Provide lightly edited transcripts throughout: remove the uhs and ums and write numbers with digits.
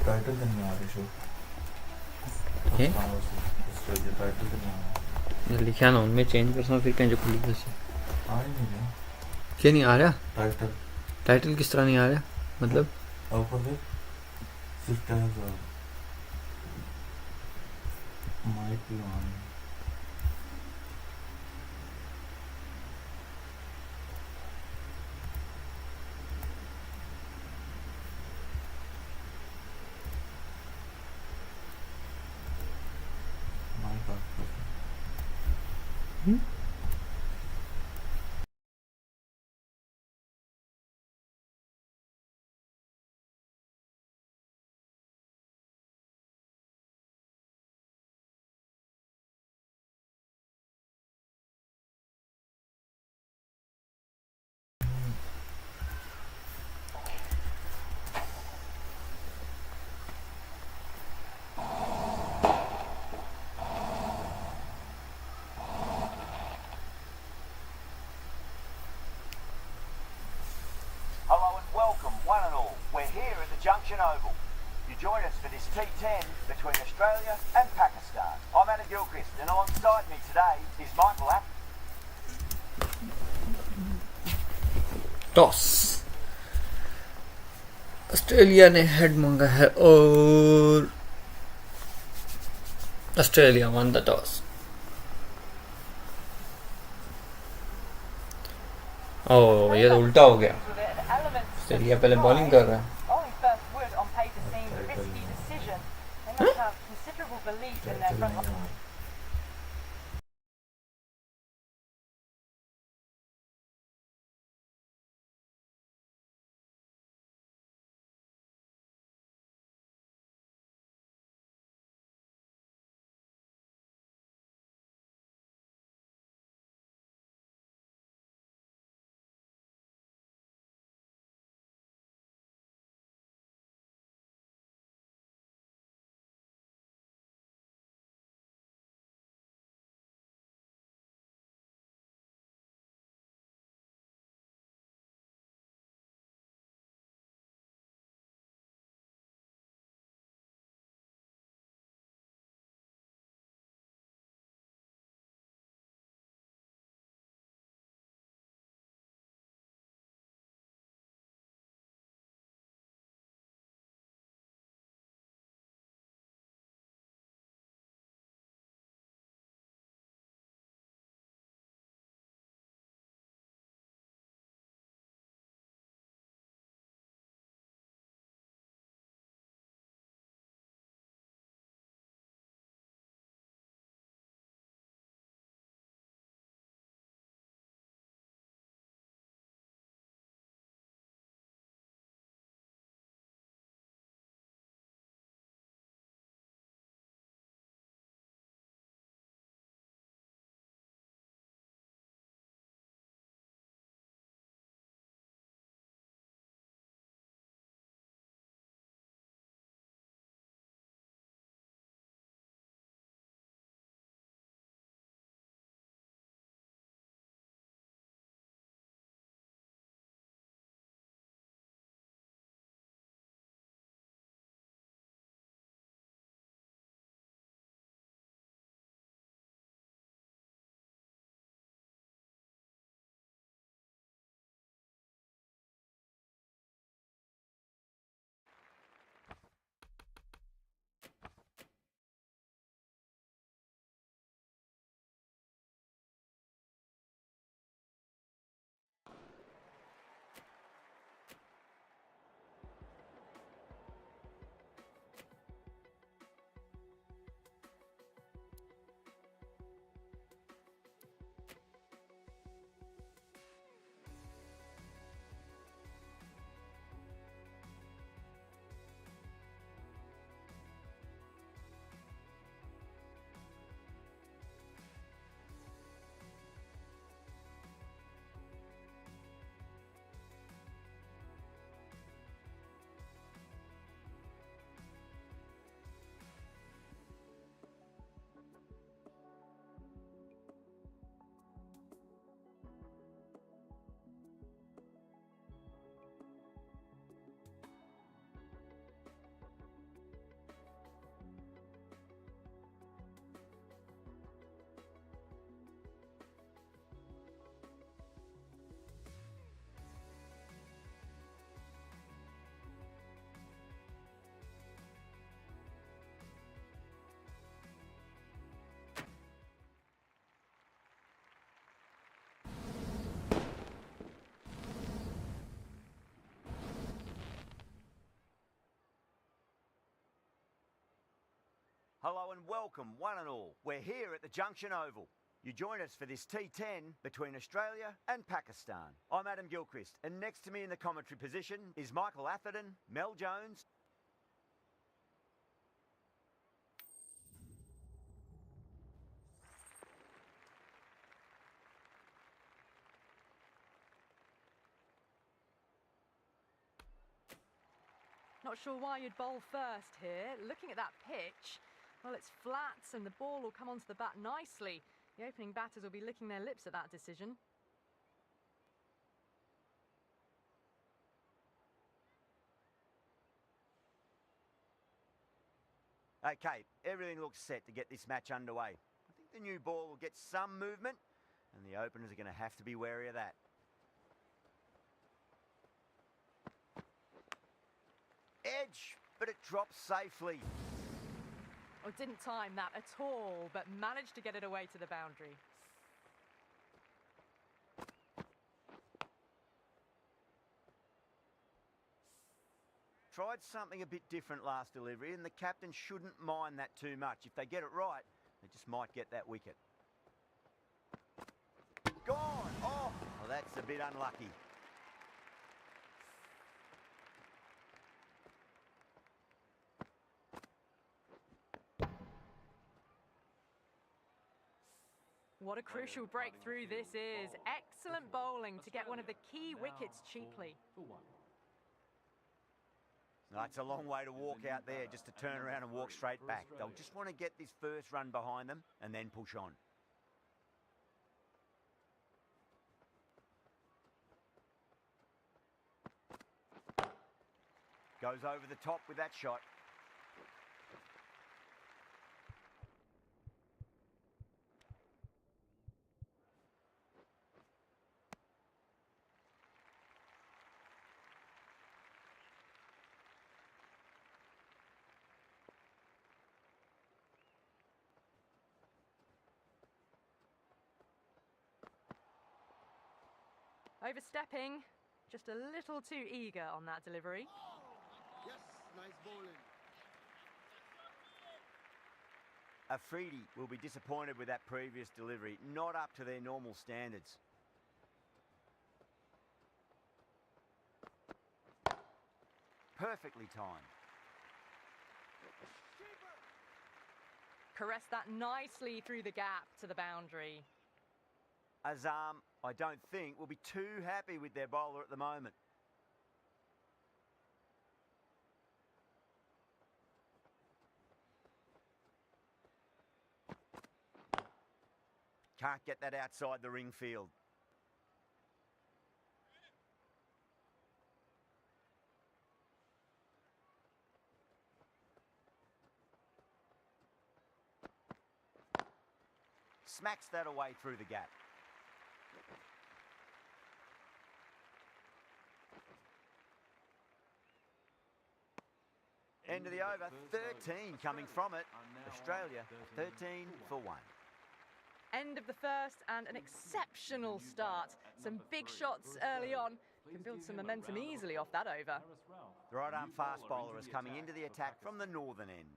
Title करने आ रहे show ये टाइटल करने आ रहे लिखा ना उनमें चेंज कर सकता फिर कहीं जो खुली से आ ही नहीं रहा क्या नहीं आ रहा टाइटल टाइटल किस तरह नहीं आ रहा मतलब ऊपर देख सिर्फ टैग्स और माइक भी ऑन माइक ऑफ कर Hello and welcome, one and all. We're here at the Junction Oval. You join us for this T10 between Australia and Pakistan. I'm Anna Gilchrist, and alongside me today is Michael App. Toss Australia ने head मांगा है और Australia won the toss ओह ये तो उल्टा हो गया Australia पहले बॉलिंग कर रहा है title Hello and welcome, one and all. We're here at the Junction Oval. You join us for this T10 between Australia and Pakistan. I'm Adam Gilchrist, and next to me in the commentary position is Michael Atherton, Mel Jones. Not sure why you'd bowl first here. Looking at that pitch, well, it's flat and the ball will come onto the bat nicely. The opening batters will be licking their lips at that decision. Okay, everything looks set to get this match underway. I think the new ball will get some movement, and the openers are going to have to be wary of that. Edge, but it drops safely. Oh, didn't time that at all, but managed to get it away to the boundary. Tried something a bit different last delivery, and the captain shouldn't mind that too much. If they get it right, they just might get that wicket. Gone! Oh, well, that's a bit unlucky. What a crucial breakthrough this is. Excellent bowling to get one of the key wickets cheaply. That's a long way to walk out there just to turn around and walk straight back. They'll just want to get this first run behind them and then push on. Goes over the top with that shot. Overstepping, just a little too eager on that delivery. Yes, nice bowling. Afridi will be disappointed with that previous delivery, not up to their normal standards. Perfectly timed. Caressed that nicely through the gap to the boundary. Azam, I don't think, will be too happy with their bowler at the moment. Can't get that outside the ring field. Smacks that away through the gap. End of the over, 13 coming from it. Australia, 13 for 1. End of the first and an exceptional start. Some big shots early on. Can build some momentum easily off that over. The right arm fast bowler is coming into the attack from the northern end.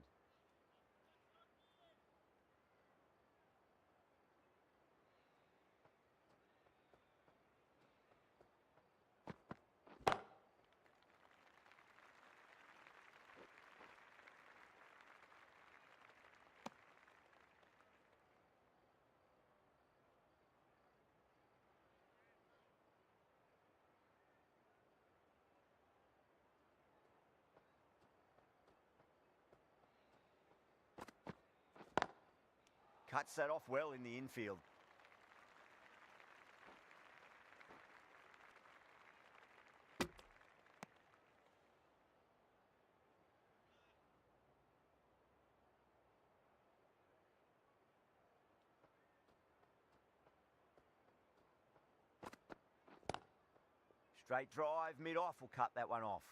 Cuts that off well in the infield. Straight drive, mid-off will cut that one off.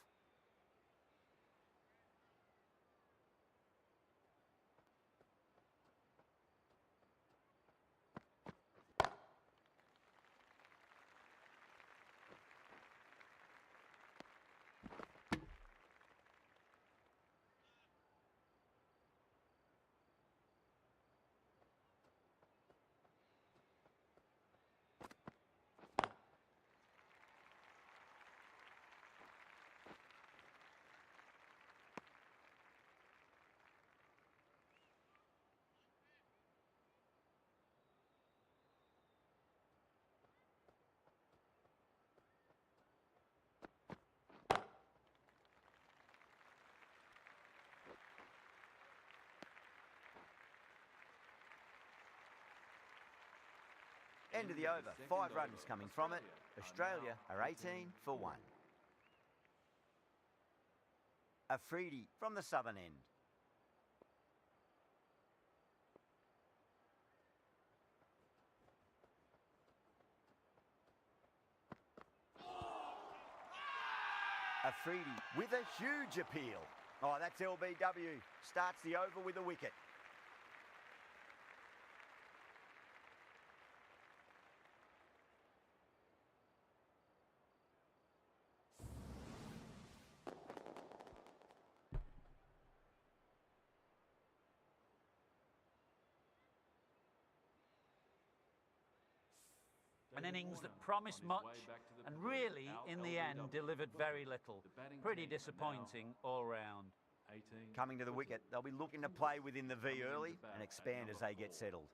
End of the over. 5 runs coming from it. Australia are 18 for 1. Afridi from the southern end. Afridi with a huge appeal. Oh, that's LBW. Starts the over with a wicket. An innings that promised much and really, in the end, delivered very little. Pretty disappointing all round. Coming to the wicket, they'll be looking to play within the V early and expand as they get settled.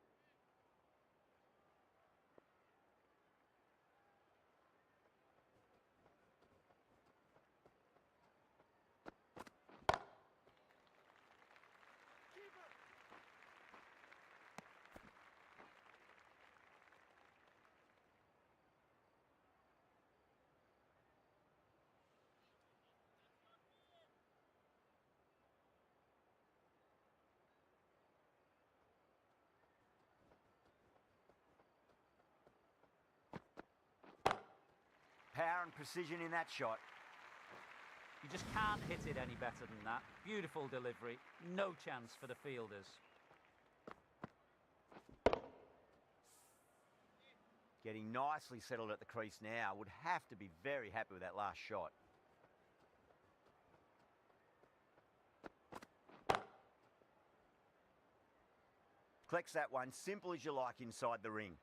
Power and precision in that shot. You just can't hit it any better than that. Beautiful delivery. No chance for the fielders. Getting nicely settled at the crease now. Would have to be very happy with that last shot. Collects that one, simple as you like inside the ring.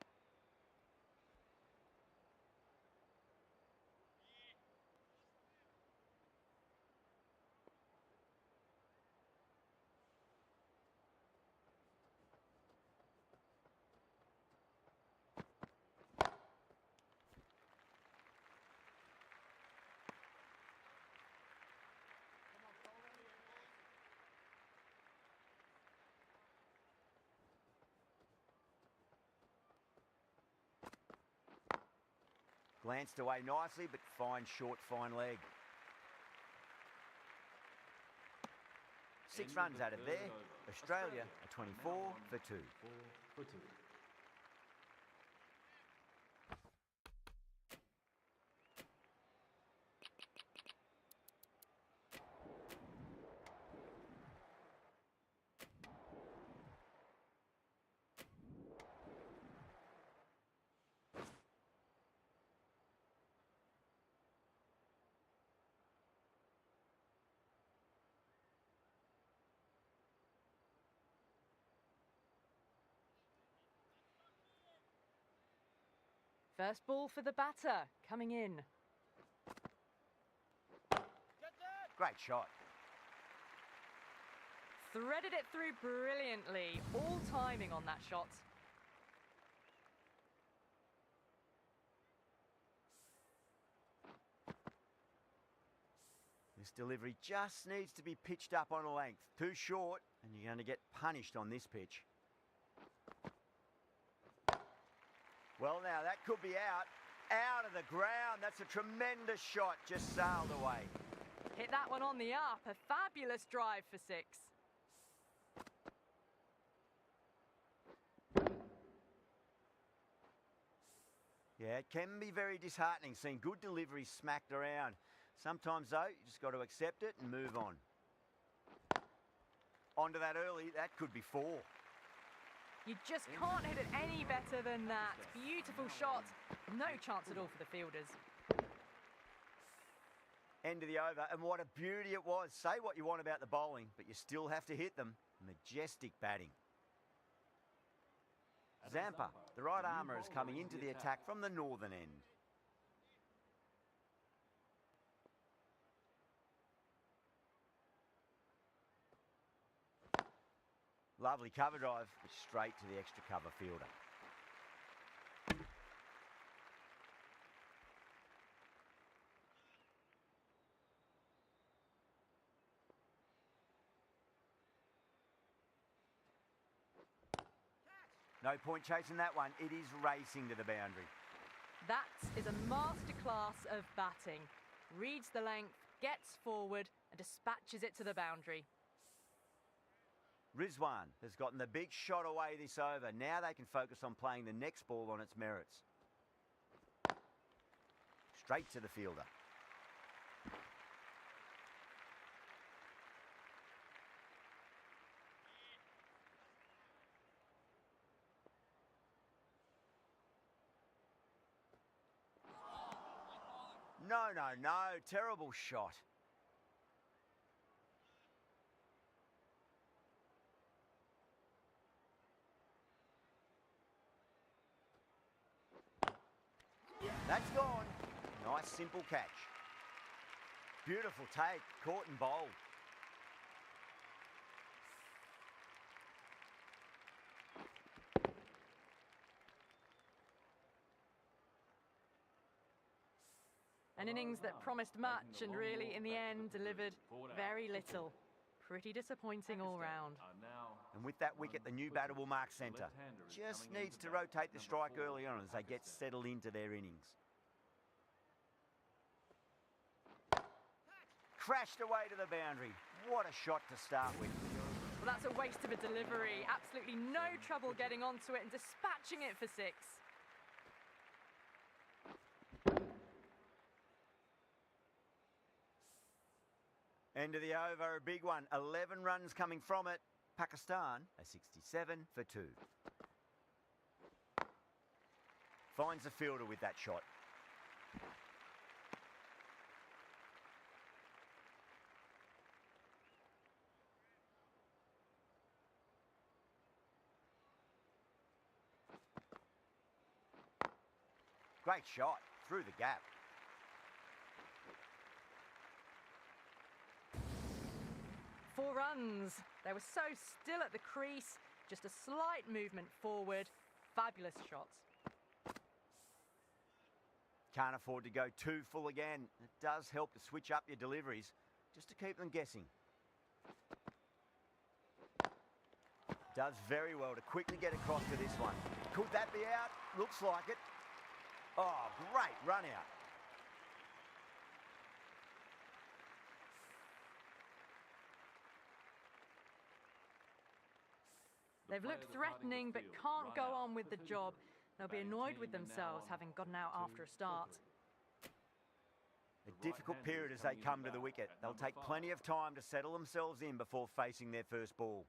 Glanced away nicely, but fine short, fine leg. 6 runs out of there. Australia are 24 for 2. First ball for the batter, coming in. Great shot. Threaded it through brilliantly. All timing on that shot. This delivery just needs to be pitched up on a length. Too short, and you're going to get punished on this pitch. Well, now, that could be out. Out of the ground. That's a tremendous shot. Just sailed away. Hit that one on the up. A fabulous drive for 6. Yeah, it can be very disheartening seeing good deliveries smacked around. Sometimes, though, you just got to accept it and move on. Onto that early. That could be 4. You just can't hit it any better than that. Beautiful shot. No chance at all for the fielders. End of the over, and what a beauty it was. Say what you want about the bowling, but you still have to hit them. Majestic batting. Zampa, the right armour, is coming into the attack from the northern end. Lovely cover drive, but straight to the extra cover fielder. No point chasing that one. It is racing to the boundary. That is a masterclass of batting. Reads the length, gets forward and dispatches it to the boundary. Rizwan has gotten the big shot away this over. Now they can focus on playing the next ball on its merits. Straight to the fielder. No, no, no. Terrible shot. That's gone. Nice simple catch. Beautiful take. Caught and bowled. An innings that promised much and really, in the end, delivered very little. Pretty disappointing all round. And with that wicket, the new batter will mark centre. Just needs to rotate the strike early on as they get settled into their innings. Crashed away to the boundary. What a shot to start with. Well, that's a waste of a delivery. Absolutely no trouble getting onto it and dispatching it for 6. End of the over, a big one. 11 runs coming from it. Pakistan, a 67 for 2. Finds the fielder with that shot. Great shot, through the gap. Four runs. They were so still at the crease. Just a slight movement forward. Fabulous shots. Can't afford to go too full again. It does help to switch up your deliveries, just to keep them guessing. Does very well to quickly get across to this one. Could that be out? Looks like it. Oh, great run out. They've looked threatening but can't go on with the job. They'll be annoyed with themselves having gotten out after a start. A difficult period as they come to the wicket. They'll take plenty of time to settle themselves in before facing their first ball.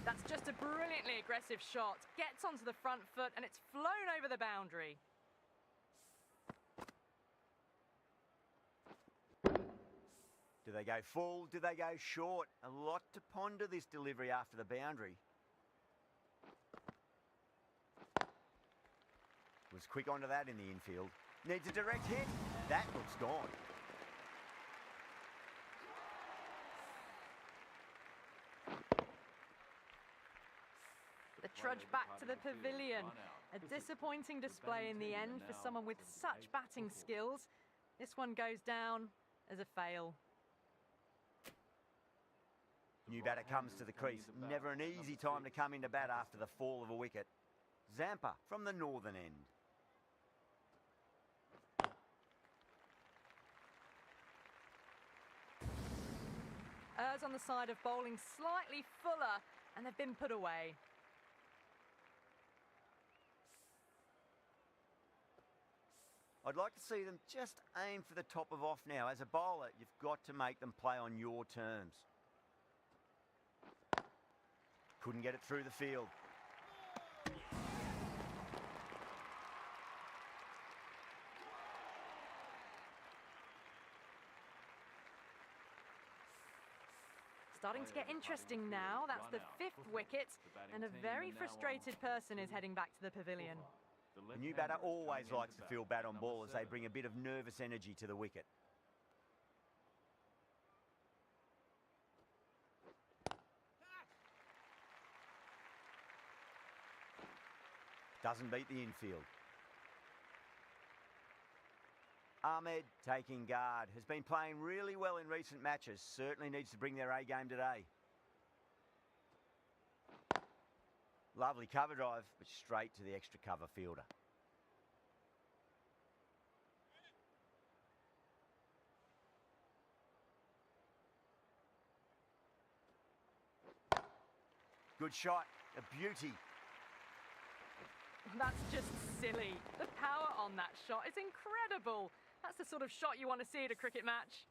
That's just a brilliantly aggressive shot. Gets onto the front foot and it's flown over the boundary. Do they go full? Do they go short? A lot to ponder this delivery after the boundary. Was quick onto that in the infield. Needs a direct hit. That looks gone. The trudge back to the pavilion. A disappointing display in the end for someone with such batting skills. This one goes down as a fail. New batter comes to the crease. Never an easy time to come into bat after the fall of a wicket. Zampa from the northern end. Errs on the side of bowling slightly fuller and they've been put away. I'd like to see them just aim for the top of off now. As a bowler, you've got to make them play on your terms. Couldn't get it through the field. Starting to get interesting now. That's the 5th wicket and a very frustrated person is heading back to the pavilion. The new batter always likes to feel bat on ball as they bring a bit of nervous energy to the wicket. Doesn't beat the infield. Ahmed taking guard. Has been playing really well in recent matches. Certainly needs to bring their A game today. Lovely cover drive, but straight to the extra cover fielder. Good shot, a beauty. That's just silly. The power on that shot is incredible. That's the sort of shot you want to see at a cricket match.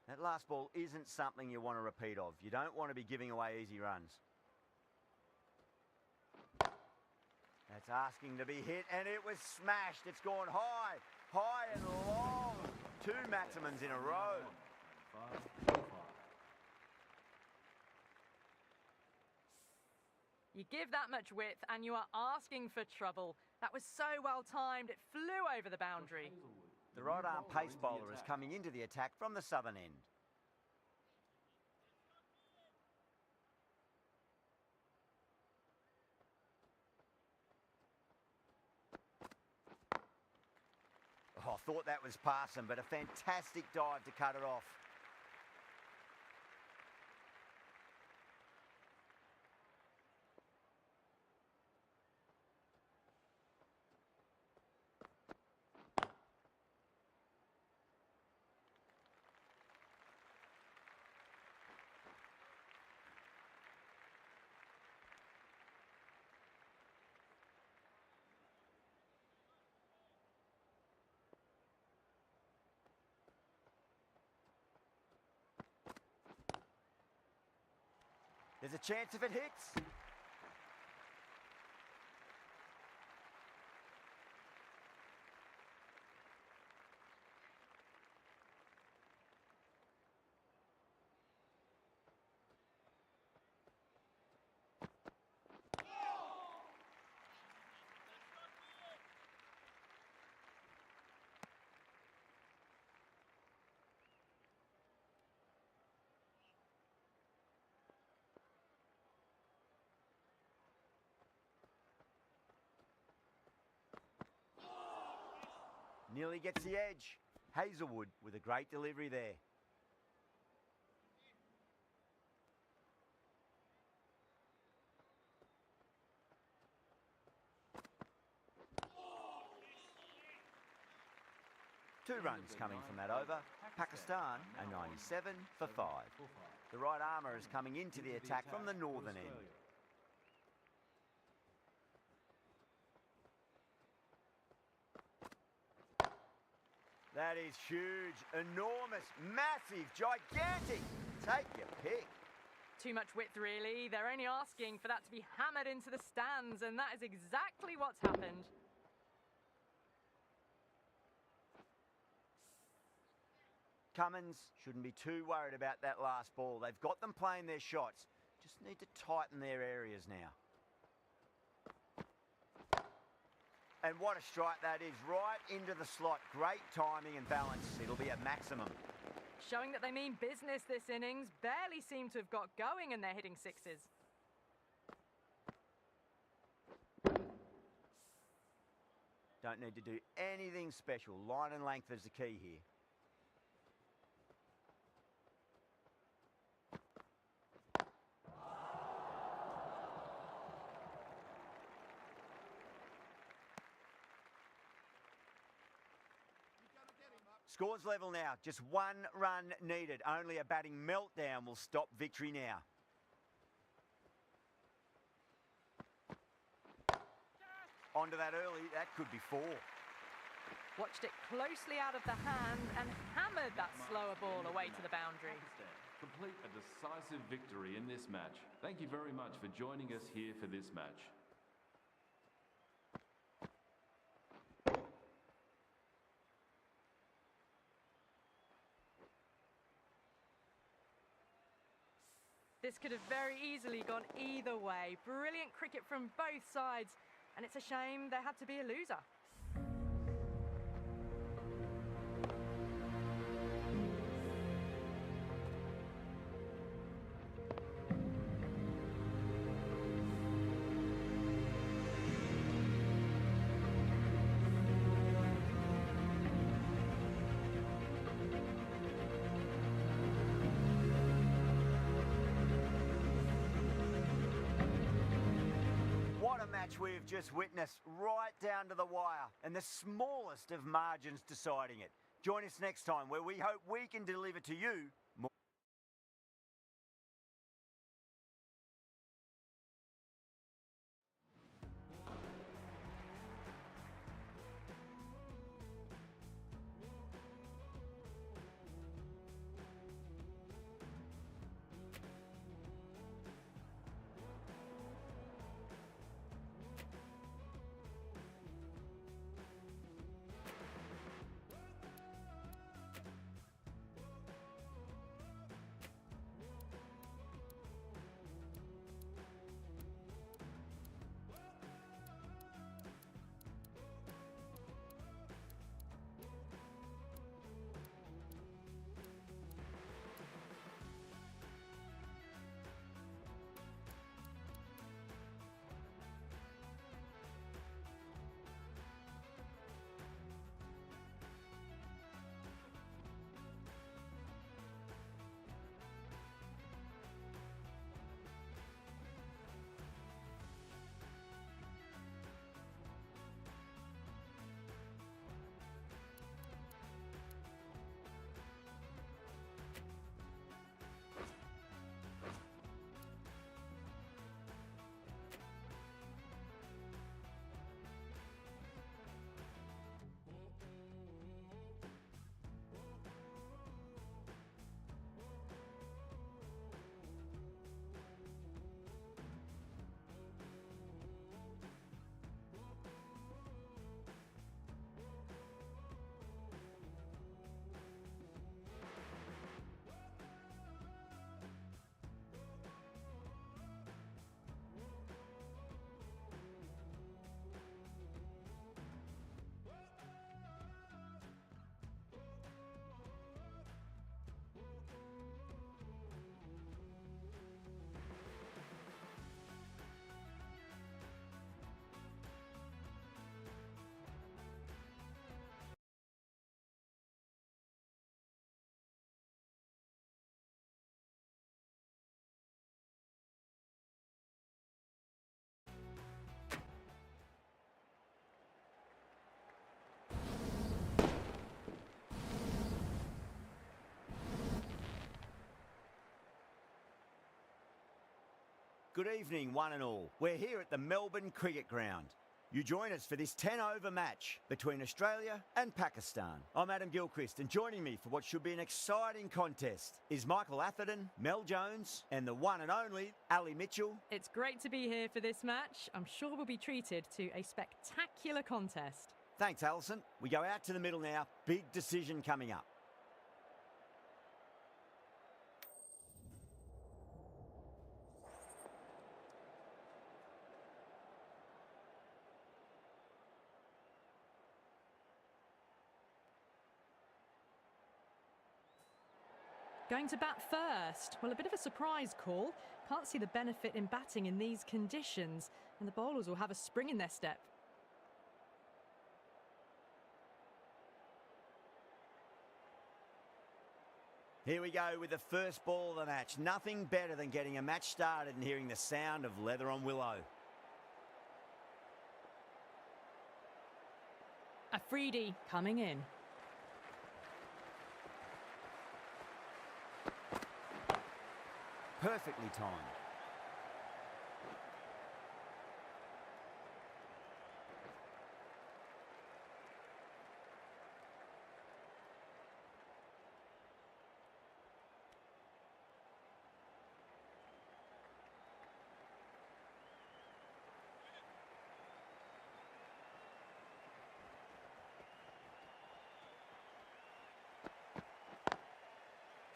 That last ball isn't something you want to repeat of. You don't want to be giving away easy runs. That's asking to be hit, and it was smashed. It's gone high, high and long. 2 maximums in a row. You give that much width and you are asking for trouble. That was so well timed, it flew over the boundary. The right arm pace bowler is coming into the attack from the southern end. Oh, I thought that was passing, but a fantastic dive to cut it off. There's a chance if it hits. Nearly gets the edge. Hazelwood with a great delivery there. Two runs coming from that over. Pakistan a 97 for 5. The right armour is coming into the attack from the northern end. That is huge, enormous, massive, gigantic. Take your pick. Too much width, really. They're only asking for that to be hammered into the stands, and that is exactly what's happened. Cummins shouldn't be too worried about that last ball. They've got them playing their shots. Just need to tighten their areas now. And what a strike that is, right into the slot. Great timing and balance. It'll be a maximum. Showing that they mean business this innings. Barely seem to have got going and they're hitting sixes. Don't need to do anything special. Line and length is the key here. Scores level now, just 1 run needed. Only a batting meltdown will stop victory now. Onto that early, that could be 4. Watched it closely out of the hand and hammered that slower ball away to the boundary. Complete a decisive victory in this match. Thank you very much for joining us here for this match. This could have very easily gone either way. Brilliant cricket from both sides, and it's a shame there had to be a loser. a match we've just witnessed, right down to the wire, and the smallest of margins deciding it. Join us next time where we hope we can deliver to you more. Good evening, one and all. We're here at the Melbourne Cricket Ground. You join us for this 10-over match between Australia and Pakistan. I'm Adam Gilchrist, and joining me for what should be an exciting contest is Michael Atherton, Mel Jones, and the one and only Ali Mitchell. It's great to be here for this match. I'm sure we'll be treated to a spectacular contest. Thanks, Alison. We go out to the middle now. Big decision coming up. Going to bat first. Well, a bit of a surprise call. Can't see the benefit in batting in these conditions, and the bowlers will have a spring in their step. Here we go with the first ball of the match. Nothing better than getting a match started and hearing the sound of leather on willow. Afridi coming in. Perfectly timed.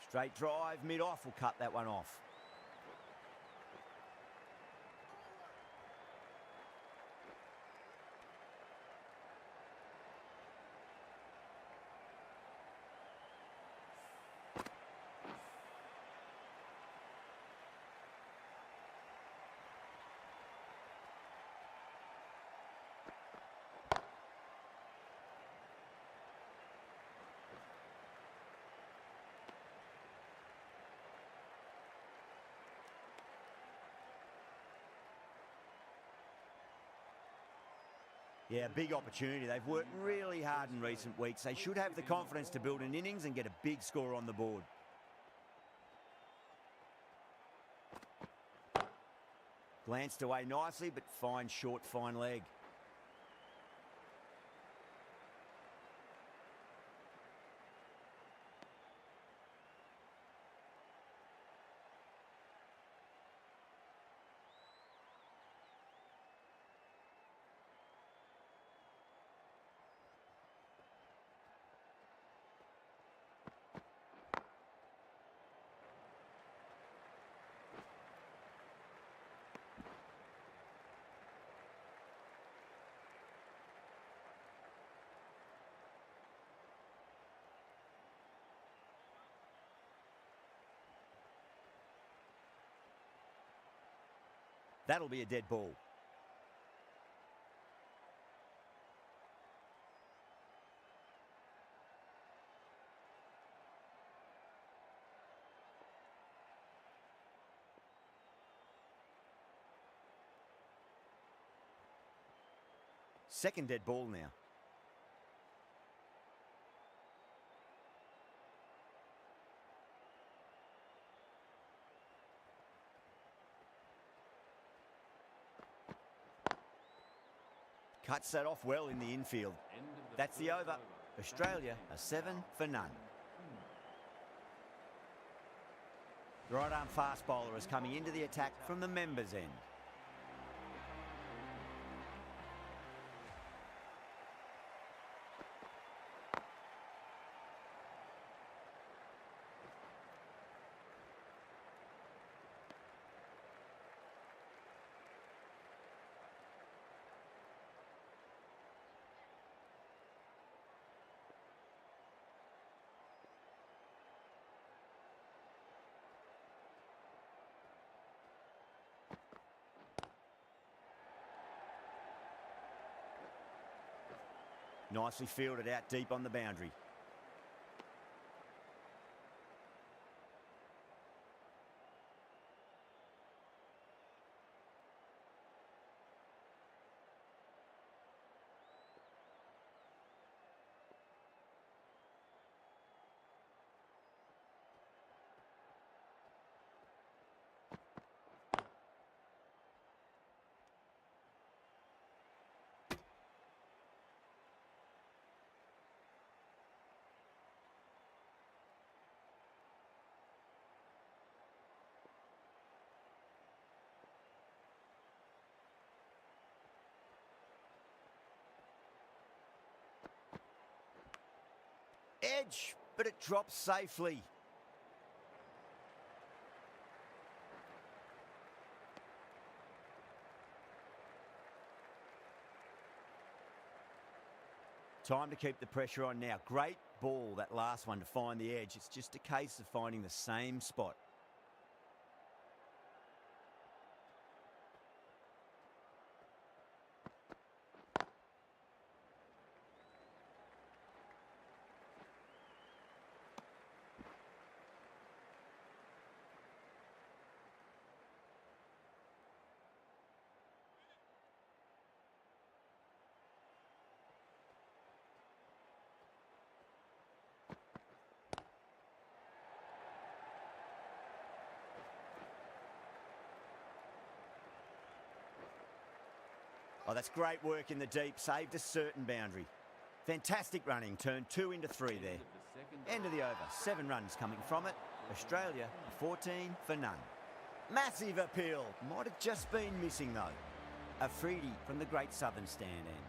Straight drive, mid-off will cut that one off. Yeah, big opportunity. They've worked really hard in recent weeks. They should have the confidence to build an innings and get a big score on the board. Glanced away nicely, but fine short, fine leg. That'll be a dead ball. Second dead ball now. Cuts that off well in the infield. That's the over. Australia are 7 for none. The right arm fast bowler is coming into the attack from the members' end. Nicely fielded out deep on the boundary. Edge, but it drops safely. Time to keep the pressure on now. Great ball, that last one, to find the edge. It's just a case of finding the same spot. Oh, that's great work in the deep. Saved a certain boundary. Fantastic running. Turned 2 into 3 there. End of the over. 7 runs coming from it. Australia 14 for none. Massive appeal. Might have just been missing though. Afridi from the Great Southern Stand end.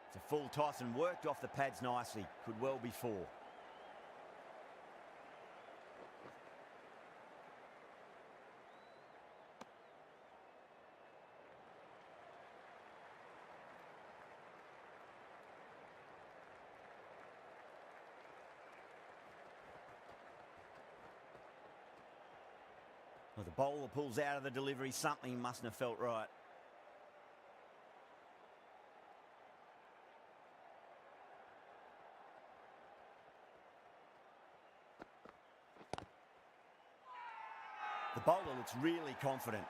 It's a full toss and worked off the pads nicely. Could well be 4. Well, the bowler pulls out of the delivery. Something mustn't have felt right. The bowler looks really confident.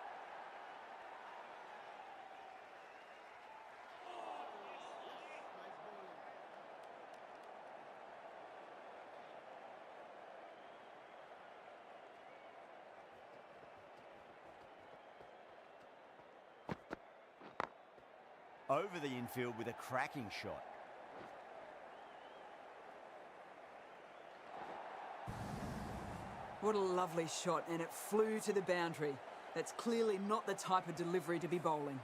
Over the infield with a cracking shot. What a lovely shot, and it flew to the boundary. That's clearly not the type of delivery to be bowling.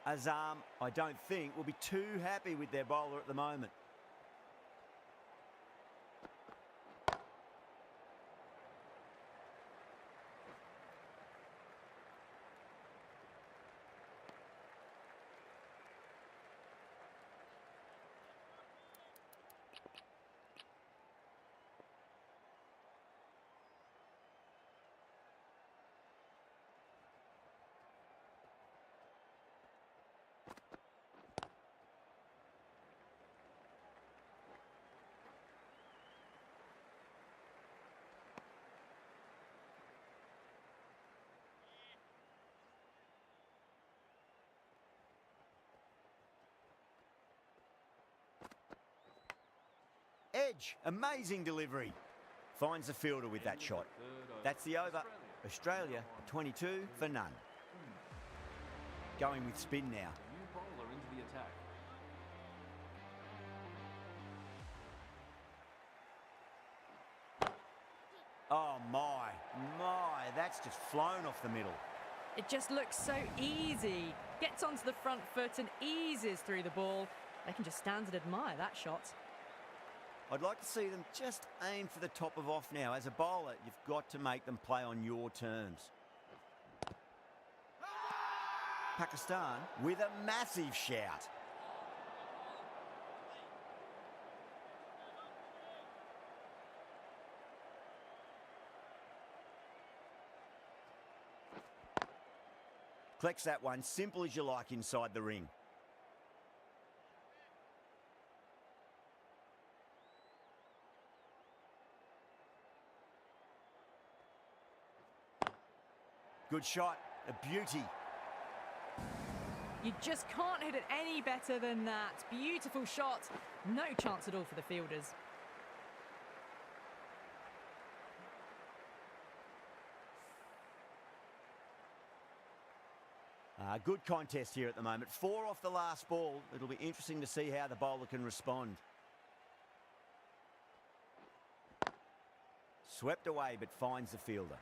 Azam, I don't think, will be too happy with their bowler at the moment. Edge, amazing delivery. Finds the fielder with that shot. That's the over. Australia, 22 for none. Going with spin now. New bowler into the attack. Oh my, that's just flown off the middle. It just looks so easy. Gets onto the front foot and eases through the ball. They can just stand and admire that shot. I'd like to see them just aim for the top of off now. As a bowler, you've got to make them play on your terms. Pakistan with a massive shout. Collects that one, simple as you like inside the ring. Good shot, a beauty. You just can't hit it any better than that. Beautiful shot. No chance at all for the fielders. Good contest here at the moment. 4 off the last ball. It'll be interesting to see how the bowler can respond. Swept away but finds the fielder.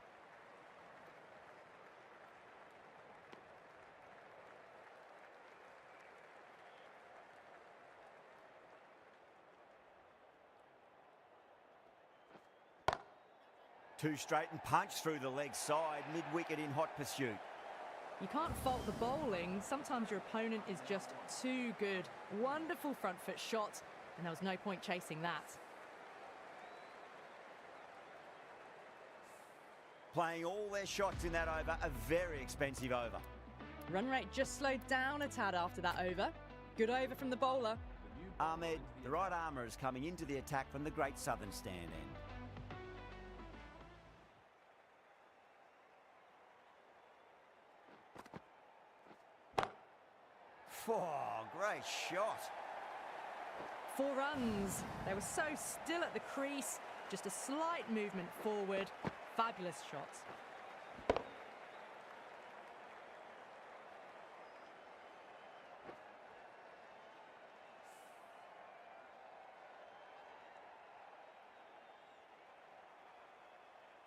Two straight and punch through the leg side, mid-wicket in hot pursuit. You can't fault the bowling. Sometimes your opponent is just too good. Wonderful front foot shot, and there was no point chasing that. Playing all their shots in that over, a very expensive over. Run rate just slowed down a tad after that over. Good over from the bowler. Ahmed, the right armour, is coming into the attack from the Great Southern Stand end. Oh, great shot. 4 runs. They were so still at the crease. Just a slight movement forward. Fabulous shot.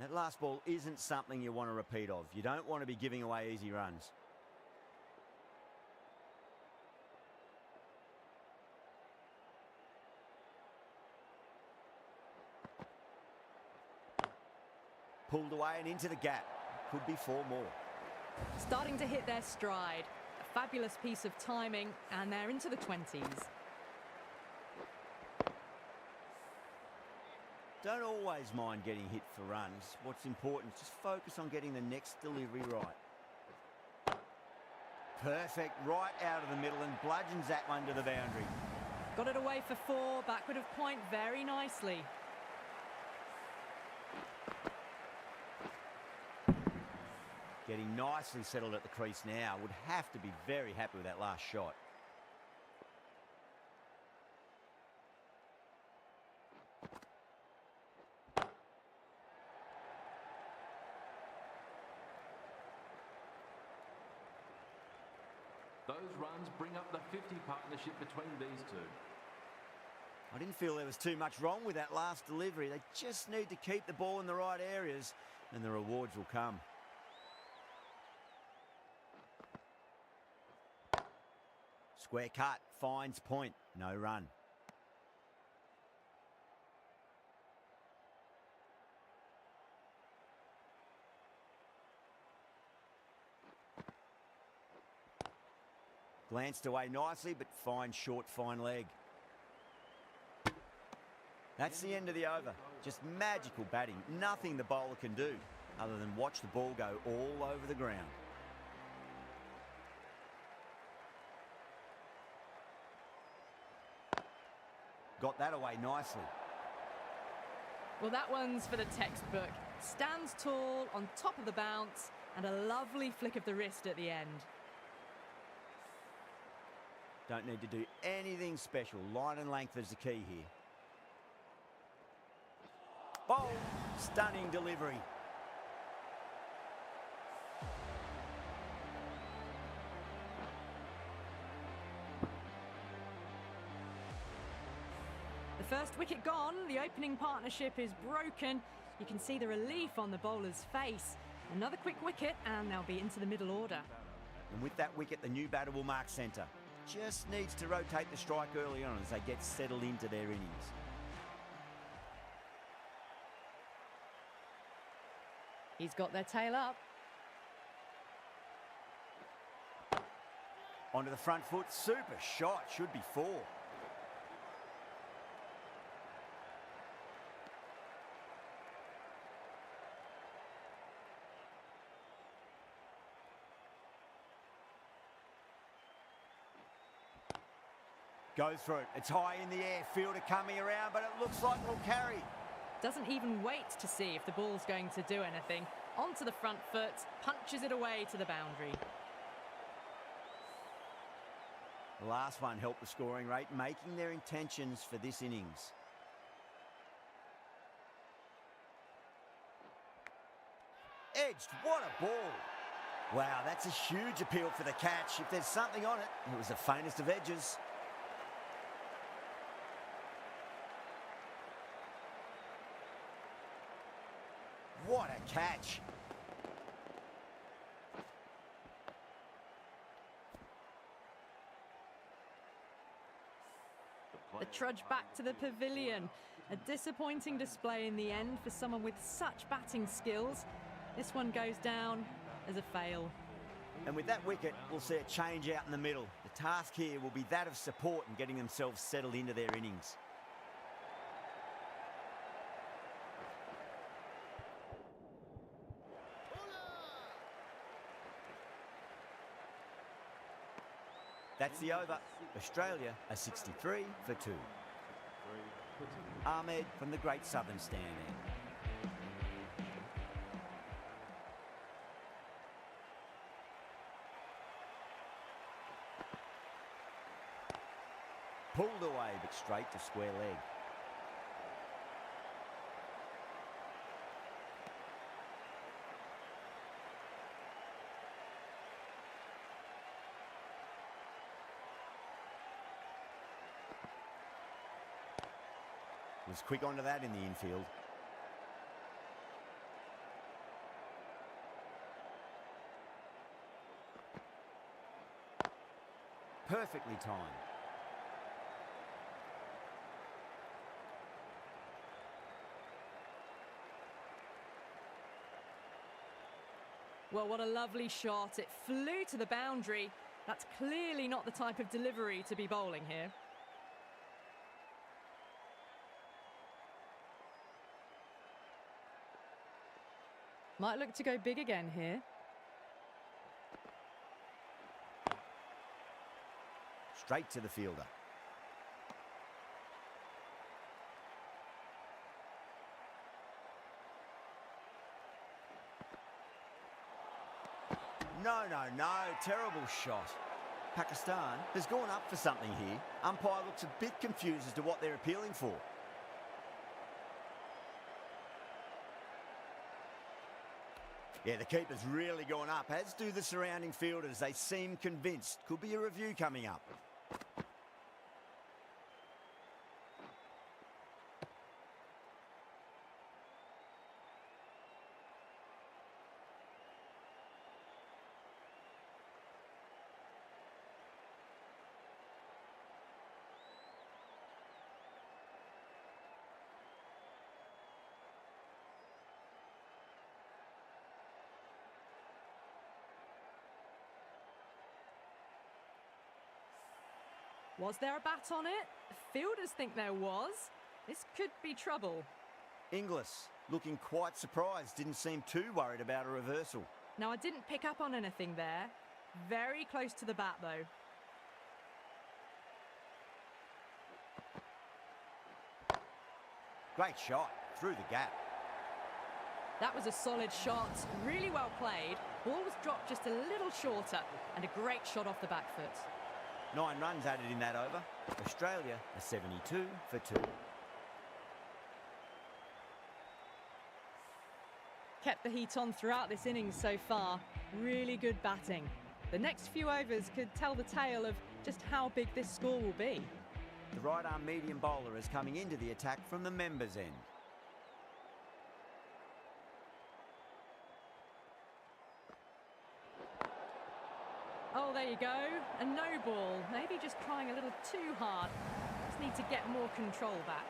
That last ball isn't something you want to repeat of. You don't want to be giving away easy runs. Pulled away and into the gap. Could be 4 more. Starting to hit their stride. A fabulous piece of timing, and they're into the 20s. Don't always mind getting hit for runs. What's important is just focus on getting the next delivery right. Perfect, right out of the middle and bludgeons that one to the boundary. Got it away for 4, backward of point very nicely. Getting nicely settled at the crease now. Would have to be very happy with that last shot. Those runs bring up the 50 partnership between these two. I didn't feel there was too much wrong with that last delivery. They just need to keep the ball in the right areas and the rewards will come. Square cut, finds point, no run. Glanced away nicely, but fine short, fine leg. That's the end of the over. Just magical batting. Nothing the bowler can do other than watch the ball go all over the ground. Got that away nicely. Well, that one's for the textbook. Stands tall, on top of the bounce, and a lovely flick of the wrist at the end. Don't need to do anything special. Line and length is the key here. Bold, stunning delivery. The first wicket gone, the opening partnership is broken. You can see the relief on the bowler's face. Another quick wicket and they'll be into the middle order. And with that wicket, the new batter will mark centre. Just needs to rotate the strike early on as they get settled into their innings. He's got their tail up. Onto the front foot, super shot, should be 4. Goes for it. It's high in the air. Fielder coming around, but it looks like it'll carry. Doesn't even wait to see if the ball's going to do anything. Onto the front foot, punches it away to the boundary. The last one helped the scoring rate, making their intentions for this innings. Edged, what a ball. Wow, that's a huge appeal for the catch. If there's something on it, it was the faintest of edges. What a catch. The trudge back to the pavilion. A disappointing display in the end for someone with such batting skills. This one goes down as a fail. And with that wicket, we'll see a change out in the middle. The task here will be that of support and getting themselves settled into their innings. That's the over. Australia are 63 for 2. Ahmed from the Great Southern Stand end. Pulled away, but straight to square leg. Was quick onto that in the infield. Perfectly timed. Well, what a lovely shot. It flew to the boundary. That's clearly not the type of delivery to be bowling here. Might look to go big again here. straight to the fielder. No, no, no. Terrible shot. Pakistan has gone up for something here. Umpire looks a bit confused as to what they're appealing for. Yeah, the keeper's really gone up, as do the surrounding fielders. They seem convinced. Could be a review coming up. Was there a bat on it? Fielders think there was. This could be trouble. Inglis, looking quite surprised, didn't seem too worried about a reversal. Now, I didn't pick up on anything there. Very close to the bat, though. Great shot, through the gap. That was a solid shot, really well played. Ball was dropped just a little shorter, and a great shot off the back foot. 9 runs added in that over. Australia are 72 for 2. Kept the heat on throughout this innings so far. Really good batting. The next few overs could tell the tale of just how big this score will be. The right-arm medium bowler is coming into the attack from the members' end. Oh, there you go. A no ball. Maybe just trying a little too hard. Just need to get more control back.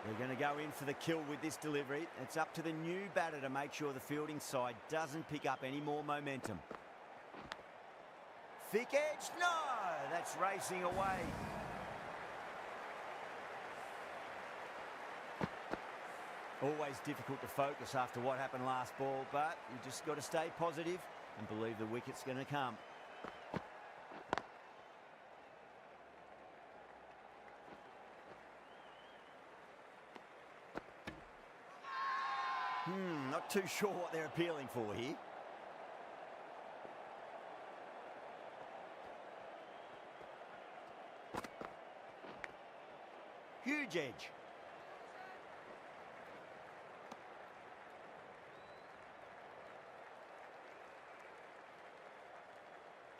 They're going to go in for the kill with this delivery. It's up to the new batter to make sure the fielding side doesn't pick up any more momentum. Thick edge? No! That's racing away. Always difficult to focus after what happened last ball, but you just got to stay positive and believe the wicket's going to come. Not too sure what they're appealing for here. Huge edge.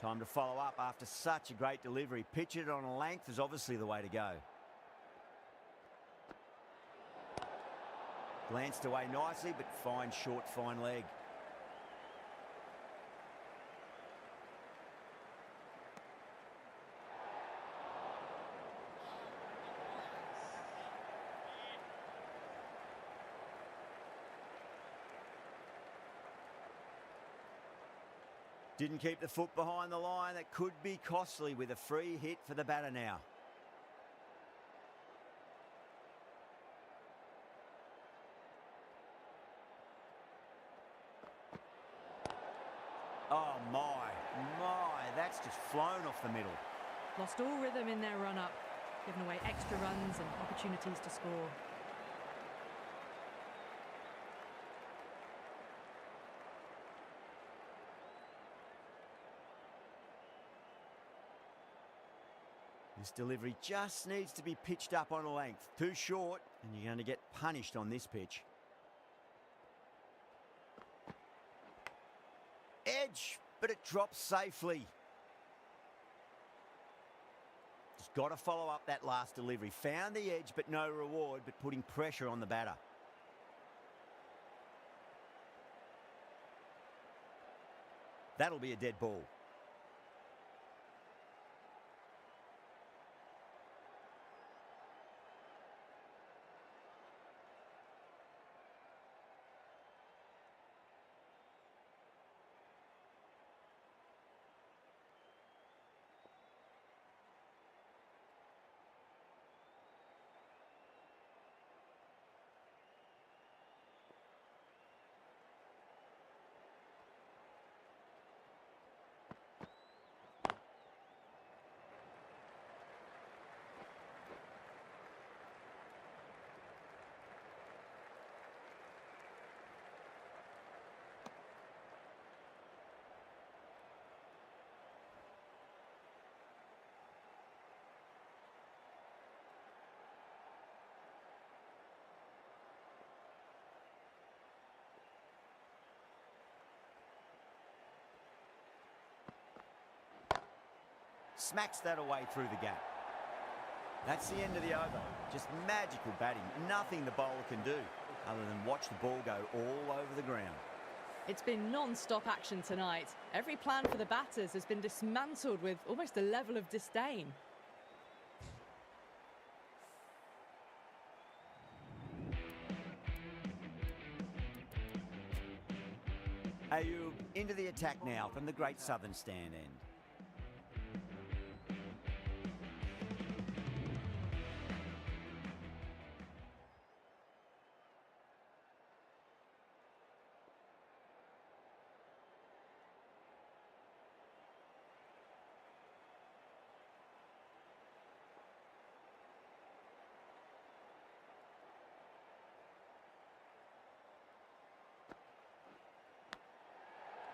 Time to follow up after such a great delivery. Pitch it on a length is obviously the way to go. Glanced away nicely, but fine short, fine leg. Didn't keep the foot behind the line. That could be costly with a free hit for the batter now. Oh my, that's just flown off the middle. Lost all rhythm in their run-up, giving away extra runs and opportunities to score. This delivery just needs to be pitched up on a length. Too short, and you're going to get punished on this pitch. Edge, but it drops safely. Just got to follow up that last delivery. Found the edge, but no reward, but putting pressure on the batter. That'll be a dead ball. Smacks that away through the gap. That's the end of the over. Just magical batting. Nothing the bowler can do other than watch the ball go all over the ground. It's been non-stop action tonight. Every plan for the batters has been dismantled with almost a level of disdain. Ayub into the attack now from the Great Southern Stand end.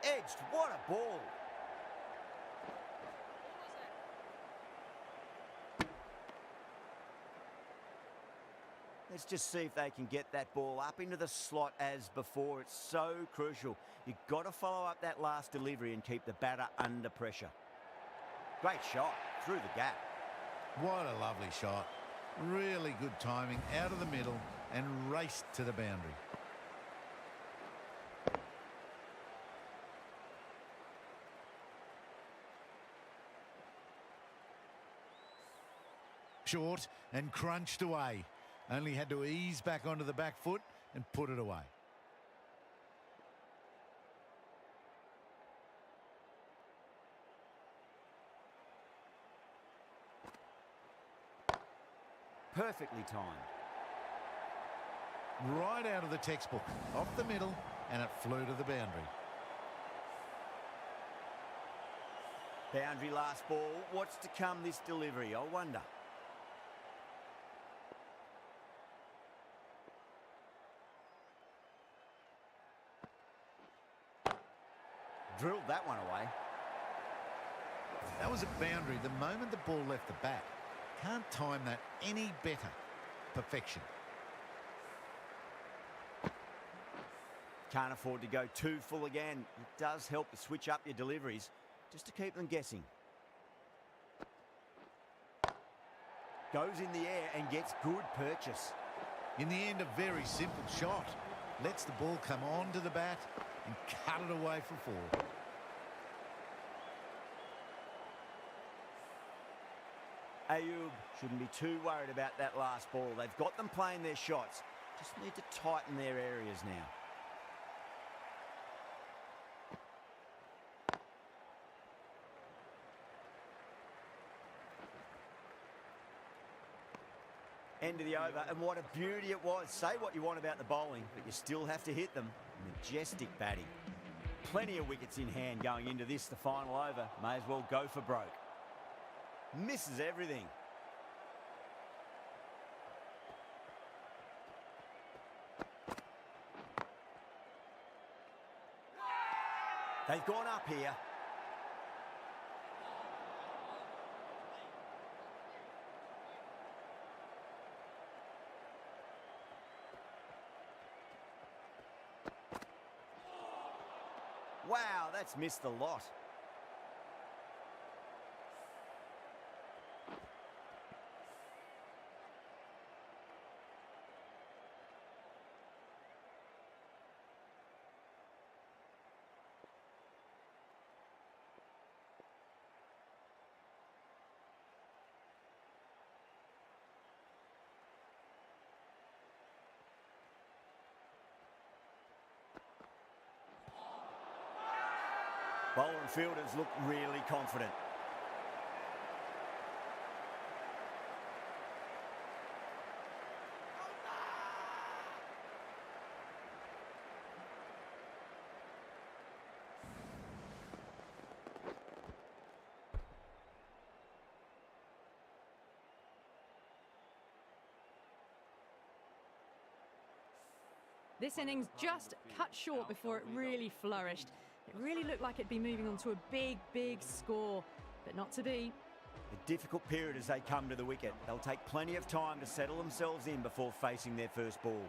Edged, what a ball. Let's just see if they can get that ball up into the slot as before. It's so crucial. You've got to follow up that last delivery and keep the batter under pressure. Great shot through the gap. What a lovely shot. Really good timing out of the middle and raced to the boundary. Short and crunched away. Only had to ease back onto the back foot and put it away. Perfectly timed. Right out of the textbook, off the middle, and it flew to the boundary. Boundary last ball. What's to come this delivery, I wonder. Drilled that one away. That was a boundary the moment the ball left the bat. Can't time that any better. Perfection. Can't afford to go too full again. It does help to switch up your deliveries just to keep them guessing. Goes in the air and gets good purchase. In the end, a very simple shot. Lets the ball come onto the bat and cut it away for four. Ayub shouldn't be too worried about that last ball. They've got them playing their shots. Just need to tighten their areas now. End of the over, and what a beauty it was. Say what you want about the bowling, but you still have to hit them. Majestic batting. Plenty of wickets in hand going into this, the final over. May as well go for broke. Misses everything. They've gone up here. Wow, that's missed a lot. Bowler and fielders look really confident. This innings just cut short before it really flourished. It really looked like it'd be moving on to a big, big score, but not to be. A difficult period as they come to the wicket. They'll take plenty of time to settle themselves in before facing their first ball.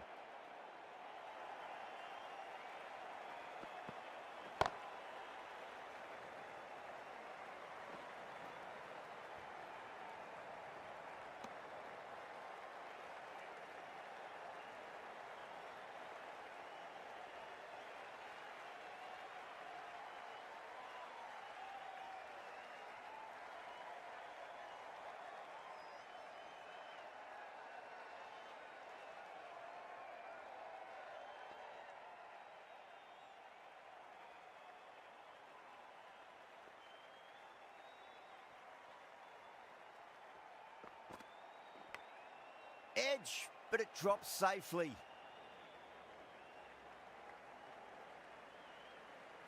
Edge, but it drops safely.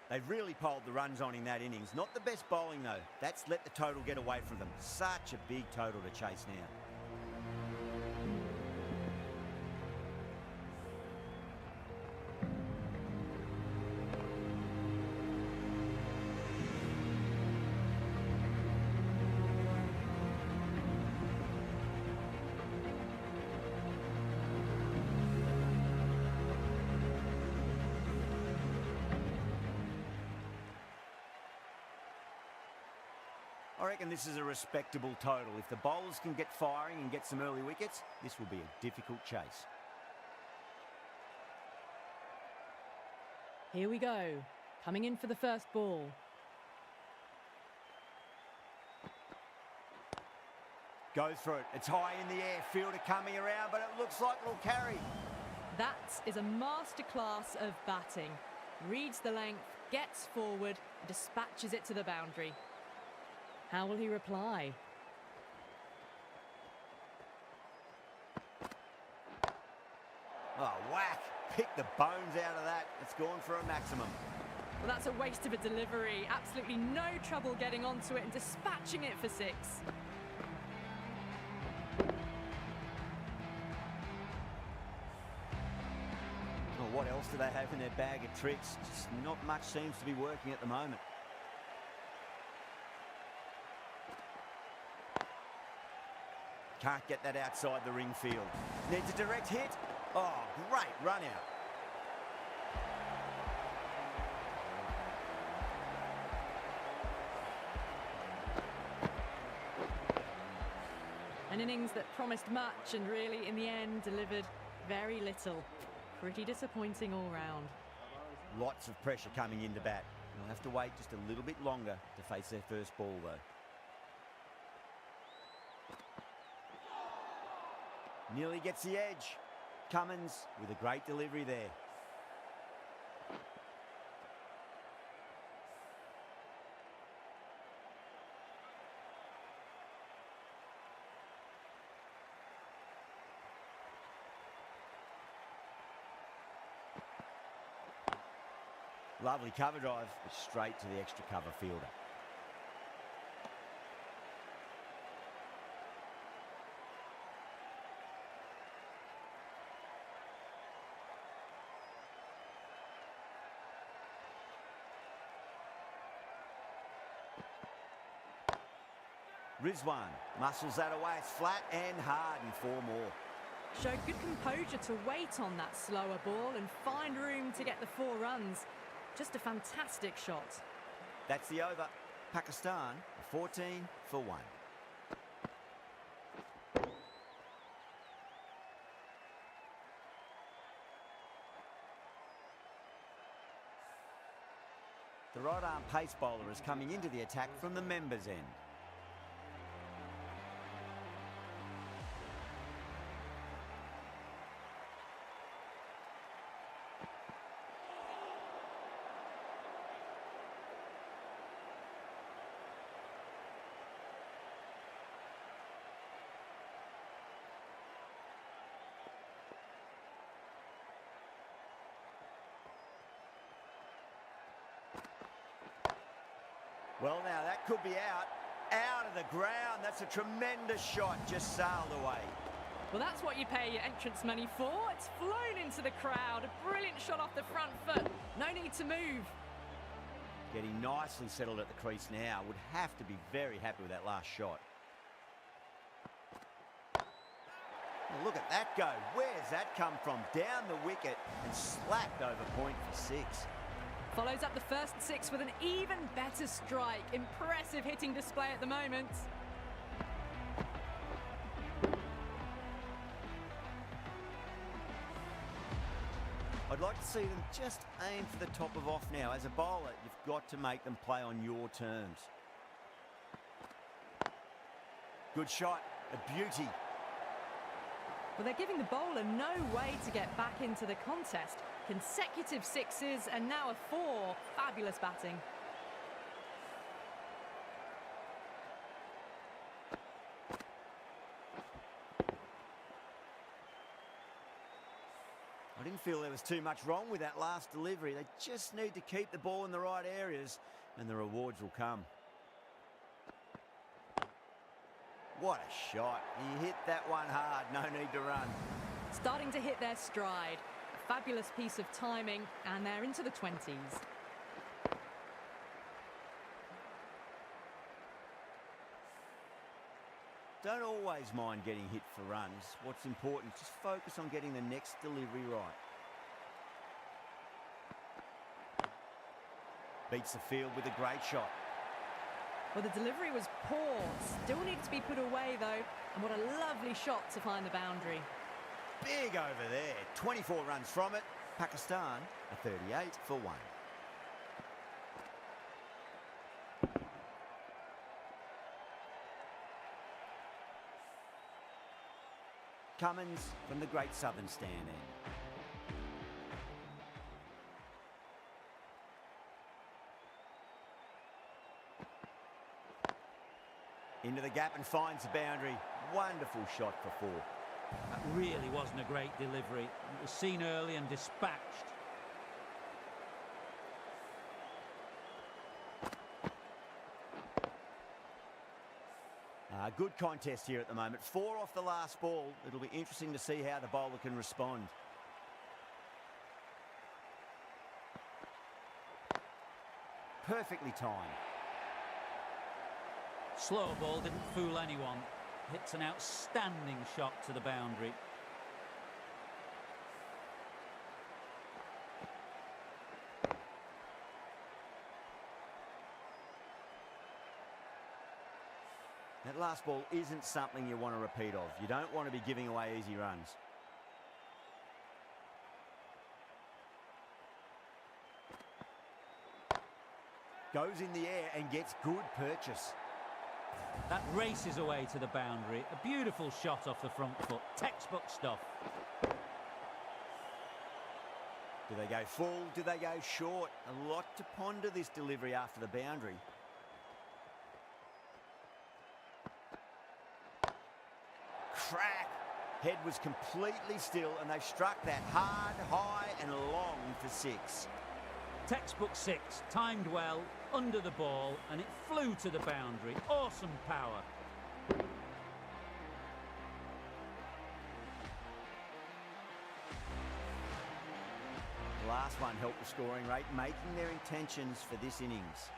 They've really piled the runs on in that innings. Not the best bowling, though. That's let the total get away from them. Such a big total to chase now. I reckon this is a respectable total. If the bowlers can get firing and get some early wickets, this will be a difficult chase. Here we go. Coming in for the first ball. Goes for it. It's high in the air. Fielder coming around, but it looks like it'll carry. That is a masterclass of batting. Reads the length, gets forward, and dispatches it to the boundary. How will he reply? Oh, whack. Pick the bones out of that. It's gone for a maximum. Well, that's a waste of a delivery. Absolutely no trouble getting onto it and dispatching it for 6. Well, what else do they have in their bag of tricks? Just not much seems to be working at the moment. Can't get that outside the ring field. Needs a direct hit. Oh, great run out. An innings that promised much and really, in the end, delivered very little. Pretty disappointing all round. Lots of pressure coming into bat. They'll have to wait just a little bit longer to face their first ball, though. Nearly gets the edge. Cummins with a great delivery there. Lovely cover drive, but straight to the extra cover fielder. Rizwan muscles that away. It's flat and hard and 4 more. Showed good composure to wait on that slower ball and find room to get the 4 runs. Just a fantastic shot. That's the over. Pakistan 14 for 1. The right arm pace bowler is coming into the attack from the members' end. Well, now that could be out of the ground. That's a tremendous shot, just sailed away. Well, that's what you pay your entrance money for. It's flown into the crowd. A brilliant shot off the front foot. No need to move. Getting nicely settled at the crease now. Would have to be very happy with that last shot. Well, look at that go. Where's that come from? Down the wicket and slapped over point for 6. Follows up the first 6 with an even better strike. Impressive hitting display at the moment. I'd like to see them just aim for the top of off now. As a bowler, you've got to make them play on your terms. Good shot, a beauty. Well, they're giving the bowler no way to get back into the contest. Consecutive 6s and now a 4. Fabulous batting. didn't feel there was too much wrong with that last delivery. They just need to keep the ball in the right areas and the rewards will come. What a shot. He hit that one hard, no need to run. Starting to hit their stride. A fabulous piece of timing, and they're into the 20s. Don't always mind getting hit for runs. What's important is just focus on getting the next delivery right. Beats the field with a great shot. Well, the delivery was poor. Still needs to be put away, though. And what a lovely shot to find the boundary. Big over there. 24 runs from it. Pakistan a 38 for 1. Cummins from the Great Southern Stand end. Into the gap and finds the boundary. Wonderful shot for 4. That really wasn't a great delivery. It was seen early and dispatched. Good contest here at the moment. 4 off the last ball. It'll be interesting to see how the bowler can respond. Perfectly timed. Slow ball didn't fool anyone. Hits an outstanding shot to the boundary. That last ball isn't something you want to repeat of. You don't want to be giving away easy runs. Goes in the air and gets good purchase. That races away to the boundary. A beautiful shot off the front foot. Textbook stuff. Do they go full? Do they go short? A lot to ponder this delivery after the boundary. Crack! Head was completely still and they've struck that hard, high and long for 6. Textbook 6, timed well, under the ball, and it flew to the boundary. Awesome power. The last one helped the scoring rate, making their intentions for this innings.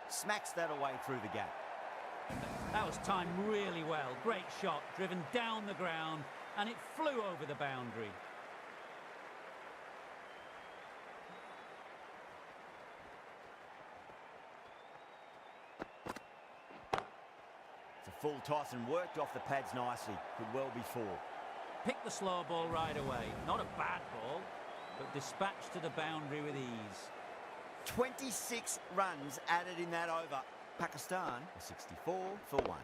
Smacks that away through the gap. That was timed really well. Great shot, driven down the ground, and it flew over the boundary. It's a full toss and worked off the pads nicely. Could well be 4. Picked the slow ball right away. Not a bad ball, but dispatched to the boundary with ease. 26 runs added in that over. Pakistan 64 for 1.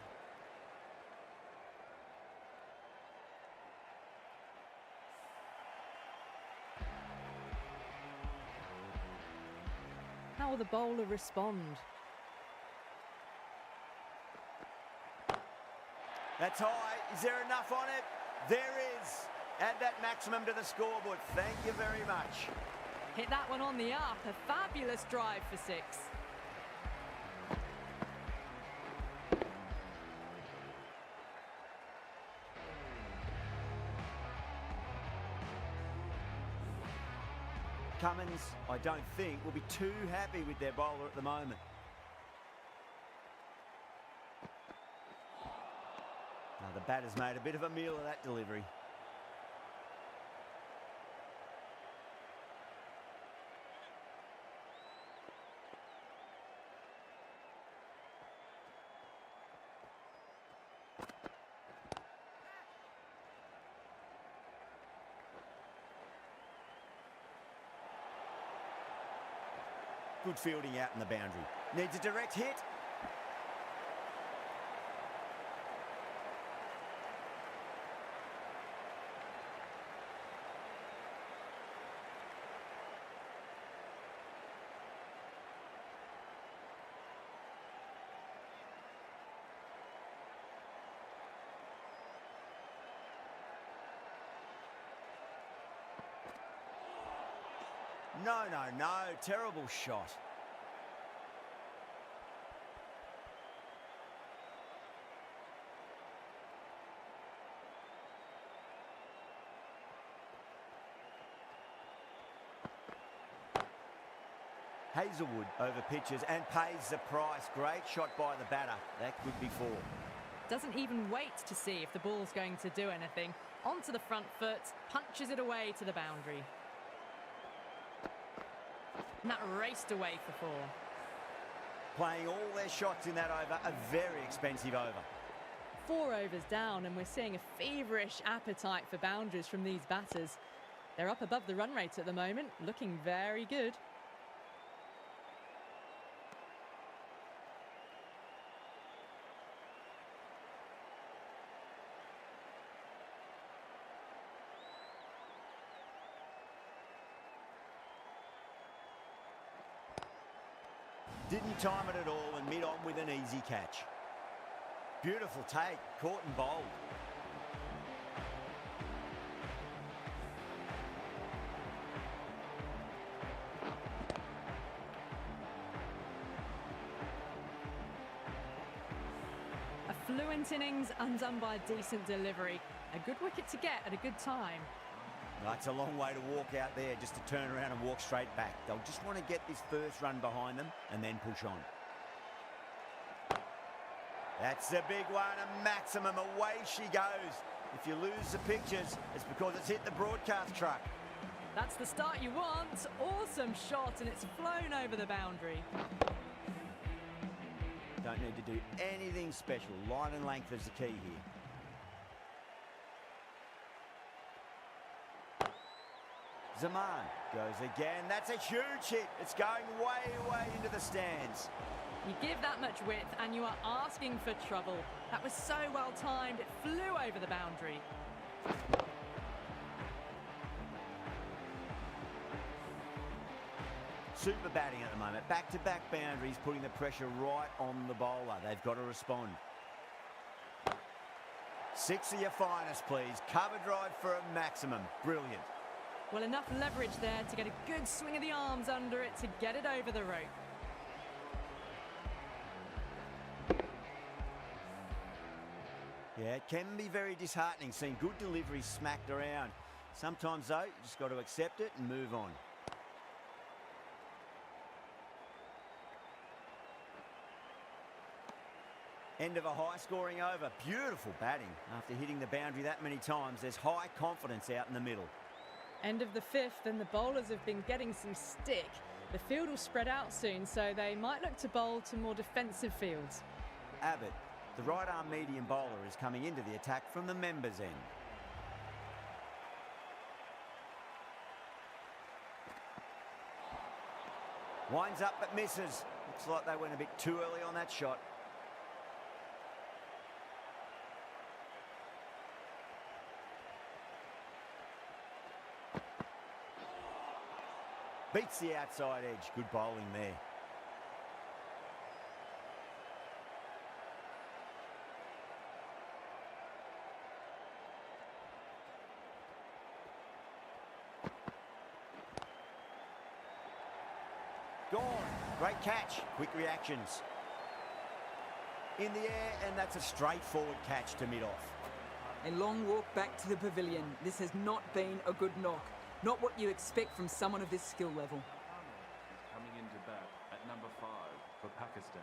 How will the bowler respond? That's high. Is there enough on it? There is. Add that maximum to the scoreboard. Thank you very much. Hit that one on the up. A fabulous drive for 6. Cummins, I don't think, will be too happy with their bowler at the moment. Now the batter's made a bit of a meal of that delivery. Good fielding out in the boundary. Needs a direct hit. No, terrible shot. Hazelwood over pitches and pays the price. Great shot by the batter. That could be four. Doesn't even wait to see if the ball's going to do anything. Onto the front foot, punches it away to the boundary. And that raced away for four. Playing all their shots in that over, a very expensive over. 4 overs down, and we're seeing a feverish appetite for boundaries from these batters. They're up above the run rate at the moment, looking very good. Didn't time it at all and mid-on with an easy catch. Beautiful take, caught and bowled. A fluent innings undone by a decent delivery. A good wicket to get at a good time. That's a long way to walk out there just to turn around and walk straight back. They'll just want to get this first run behind them and then push on. That's a big one, a maximum. Away she goes. If you lose the pictures, it's because it's hit the broadcast truck. That's the start you want. Awesome shot, and it's flown over the boundary. Don't need to do anything special. Line and length is the key here. Zaman goes again. That's a huge hit. It's going way into the stands. You give that much width and you are asking for trouble. That was so well timed, it flew over the boundary. Super batting at the moment. Back-to-back boundaries, putting the pressure right on the bowler. They've got to respond. 6 of your finest, please. Cover drive for a maximum. Brilliant. Well, enough leverage there to get a good swing of the arms under it to get it over the rope. Yeah, it can be very disheartening seeing good deliveries smacked around. Sometimes, though, you just got to accept it and move on. End of a high-scoring over. Beautiful batting. After hitting the boundary that many times, there's high confidence out in the middle. End of the 5th, and the bowlers have been getting some stick. The field will spread out soon, so they might look to bowl to more defensive fields. Abbott, the right-arm medium bowler, is coming into the attack from the members' end. Winds up but misses. Looks like they went a bit too early on that shot. Beats the outside edge. Good bowling there. Gone. Great catch. Quick reactions. In the air, and that's a straightforward catch to mid-off. A long walk back to the pavilion. This has not been a good knock. Not what you expect from someone of this skill level. Coming into bat at number 5 for Pakistan.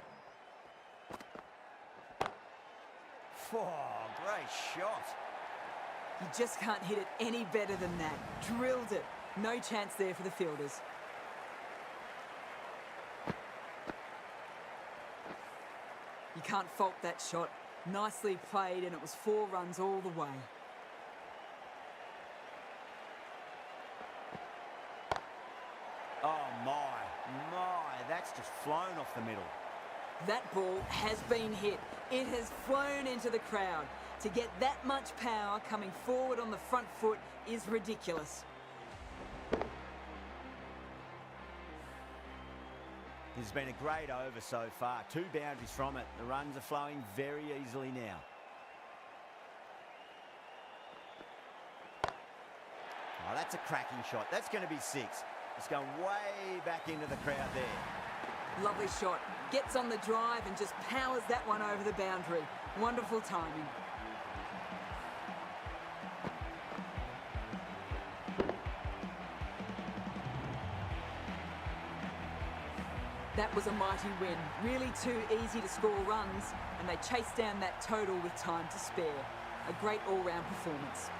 Oh, great shot. You just can't hit it any better than that. Drilled it. No chance there for the fielders. You can't fault that shot. Nicely played, and it was 4 runs all the way. Oh my, that's just flown off the middle. That ball has been hit. It has flown into the crowd. To get that much power coming forward on the front foot is ridiculous. This has been a great over so far. 2 boundaries from it. The runs are flowing very easily now. Oh, that's a cracking shot. That's going to be 6. It's going way back into the crowd there. Lovely shot. Gets on the drive and just powers that one over the boundary. Wonderful timing. That was a mighty win. Really too easy to score runs, and they chased down that total with time to spare. A great all-round performance.